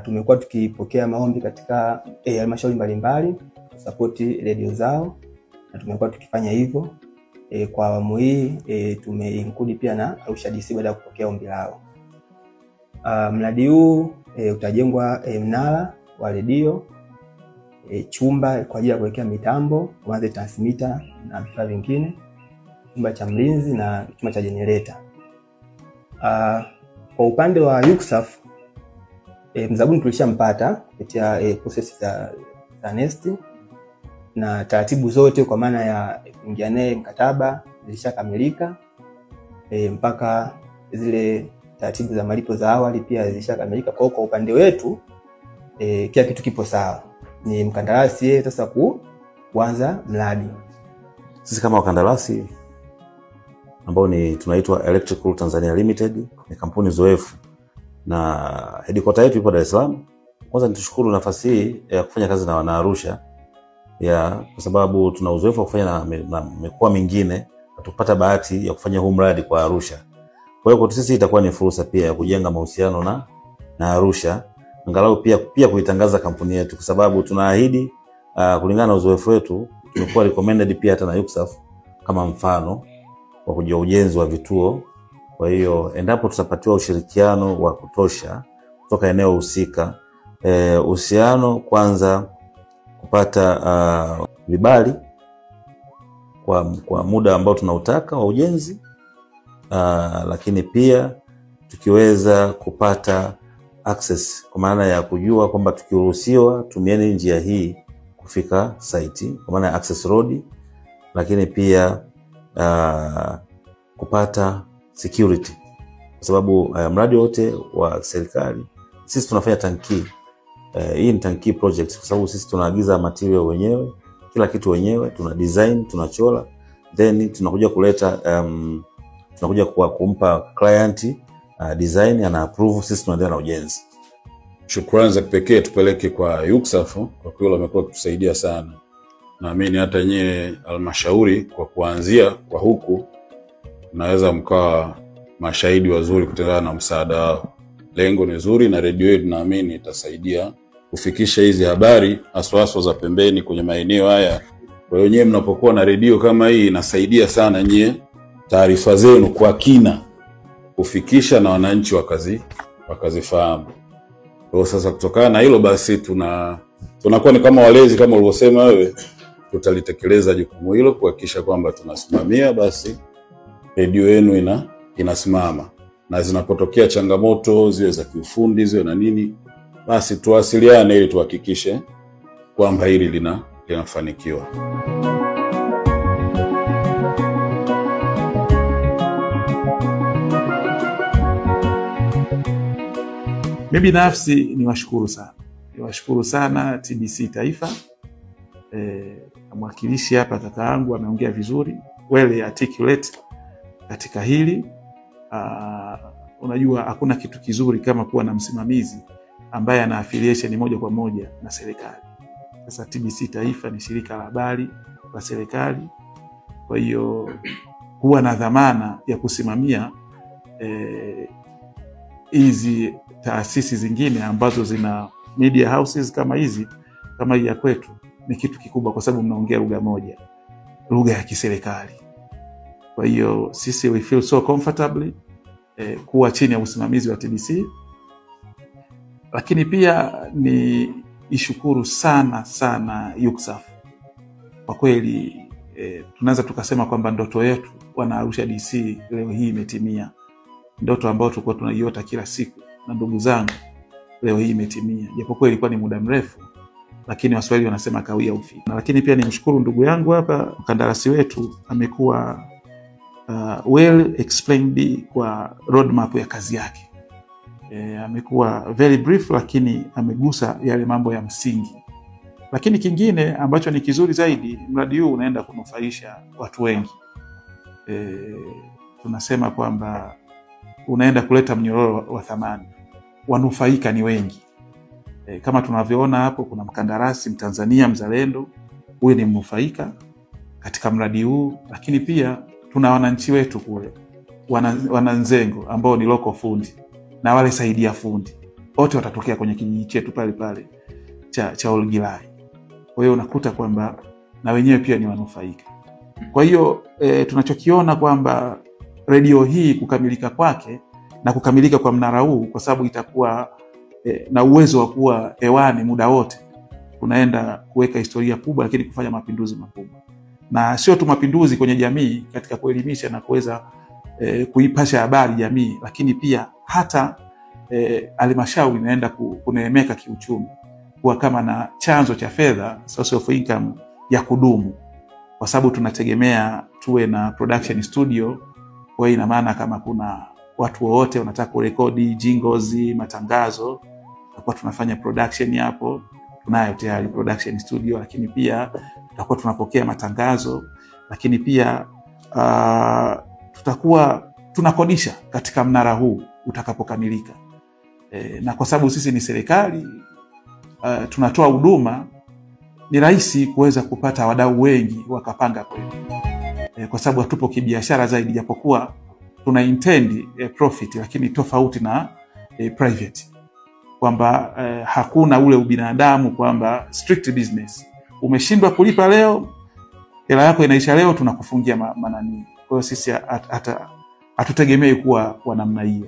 Tumekuwa tukipokea maombi katika halmashauri mbalimbali support redio zao, na tumekuwa tukifanya hivyo. Kwa awamu hii tumeinclude pia na Arusha DC baada ya kupokea ombi lao. Mradi huu utajengwa mnara wa redio, chumba kwa ajili ya kuwekea mitambo kama transmitter na vifaa vingine, chumba cha mlinzi na chumba cha generator. Kwa upande wa UCSAF, mzabuni tulishampata kupitia process za NeST, na taratibu zote kwa maana ya kuingia naye mkataba zilishakamilika, mpaka zile taratibu za malipo za awali pia zilishakamilika. Kwa upande wetu kila kitu kipo sawa, ni mkandarasi sasa kuanza mradi. Sisi kama wakandarasi ambao tunaitwa Electrical Tanzania Limited, ni kampuni zoefu na headquarter yetu ipo Dar es Salaam. Kwanza nitushukuru nafasi hii ya kufanya kazi na Arusha kwa sababu tuna uzoefu wa kufanya na mikoa mingine, tupata bahati ya kufanya huu mradi kwa Arusha. Kwa hiyo kwa sisi itakuwa ni fursa pia ya kujenga mahusiano na Arusha, angalau pia kuitangaza kampuni yetu, kwa sababu tunaahidi kulingana na uzoefu wetu tumekuwa recommended pia hata na UCSAF kama mfano wa kujua ujenzi wa vituo. Kwa hiyo endapo tutapatiwa ushirikiano wa kutosha kutoka eneo husika, uhusiano kwanza kupata vibali kwa muda ambao tunautaka wa ujenzi, lakini pia tukiweza kupata access kwa maana ya kujua kwamba tukiruhusiwa tumieni njia hii kufika site kwa maana ya access road, lakini pia kupata security, kwa sababu mradi wote wa serikali sisi tunafanya turnkey. Hii ni turnkey project kwa sababu sisi tunaagiza material wenyewe, kila kitu wenyewe, tuna design, tunachora, then tunakuja kuleta tunakuja kumpa client design, ana approve, sisi tunaendelea na ujenzi. Shukrani za kipekee tupeleke kwa UCSAF, kwa kweli wamekuwa kutusaidia sana. Naamini hata nyie halmashauri kwa kuanzia kwa huku naweza mkawa mashahidi wazuri kutokana na msaada wao. Lengo ni zuri na redio yetu naamini itasaidia kufikisha hizi habari aswaso za pembeni kwenye maeneo haya. Kwa hiyo nyie mnapokuwa na redio kama hii inasaidia sana nyie taarifa zenu kwa kina kufikisha na wananchi wakazifahamu. Kwa sasa kutokana na hilo basi tunakuwa ni kama walezi kama ulivyosema wewe, tutalitekeleza jukumu hilo kuhakikisha kwamba tunasimamia basi redio yenu inasimama, na zinapotokea changamoto ziwe za kiufundi ziwe na nini, basi tuwasiliane ili tuhakikishe kwamba hili linafanikiwa. Mimi binafsi niwashukuru sana TBC Taifa. Mwakilishi hapa kaka yangu ameongea vizuri, well articulate katika hili. Unajua hakuna kitu kizuri kama kuwa na msimamizi ambaye ana affiliation moja kwa moja na serikali. Sasa TBC Taifa ni shirika la habari la serikali, kwa hiyo huwa na dhamana ya kusimamia hizi taasisi zingine ambazo zina media houses kama hizi, kama hii ya kwetu. Ni kitu kikubwa kwa sababu mnaongea lugha moja, lugha ya kiserikali. Kwa hiyo sisi we feel so comfortably kuwa chini ya usimamizi wa TBC. Lakini pia ni ishukuru sana UCSAF. Kwa kweli tunaweza tukasema kwamba ndoto yetu wana Arusha DC leo hii imetimia. Ndoto ambayo tulikuwa tunaiota kila siku na ndugu zangu leo hii imetimia. Japokuwa ilikuwa ni muda mrefu, lakini Waswahili wanasema kawia hufika. Lakini pia nimshukuru ndugu yangu hapa, mkandarasi wetu amekuwa well explained kwa roadmap ya kazi yake. Amekuwa very brief, lakini amegusa yale mambo ya msingi. Lakini kingine ambacho ni kizuri zaidi, mradi huu unaenda kunufaisha watu wengi. Tunasema kwamba unaenda kuleta mnyororo wa thamani, wanufaika ni wengi. Kama tunavyoona hapo, kuna mkandarasi Mtanzania mzalendo, huyu ni mnufaika katika mradi huu. Lakini pia tuna wananchi wetu kule wananzengo ambao ni local fundi na wale saidia fundi wote watatokea kwenye kijiji chetu pale pale cha Olgilai. Kwa hiyo unakuta kwamba na wenyewe pia ni wanufaika. Kwa hiyo tunachokiona kwamba redio hii kukamilika kwake na kukamilika kwa mnara huu, kwa sababu itakuwa na uwezo wa kuwa hewani muda wote, tunaenda kuweka historia kubwa, lakini kufanya mapinduzi makubwa. Na sio tu mapinduzi kwenye jamii katika kuelimisha na kuweza kuipasha habari jamii, lakini pia hata halmashauri inaenda kuneemeka kiuchumi, kuwa kama na chanzo cha fedha, source of income ya kudumu, kwa sababu tunategemea tuwe na production studio. Kwa hiyo ina maana kama kuna watu wote wanataka kurekodi jingles, matangazo, tutakuwa tunafanya production hapo, tunayo tayari production studio. Lakini pia tutakuwa tunapokea matangazo, lakini pia tutakuwa tunakodisha katika mnara huu utakapokamilika. Na kwa sababu sisi ni serikali, tunatoa huduma, ni rahisi kuweza kupata wadau wengi wakapanga kwetu, kwa sababu hatupo kibiashara zaidi, japokuwa tuna intend profit, lakini tofauti na private, kwamba hakuna ule ubinadamu kwamba strict business, umeshindwa kulipa leo, hela yako inaisha leo, tunakufungia manani. Kwa hiyo sisi hatutegemei kuwa namna hiyo.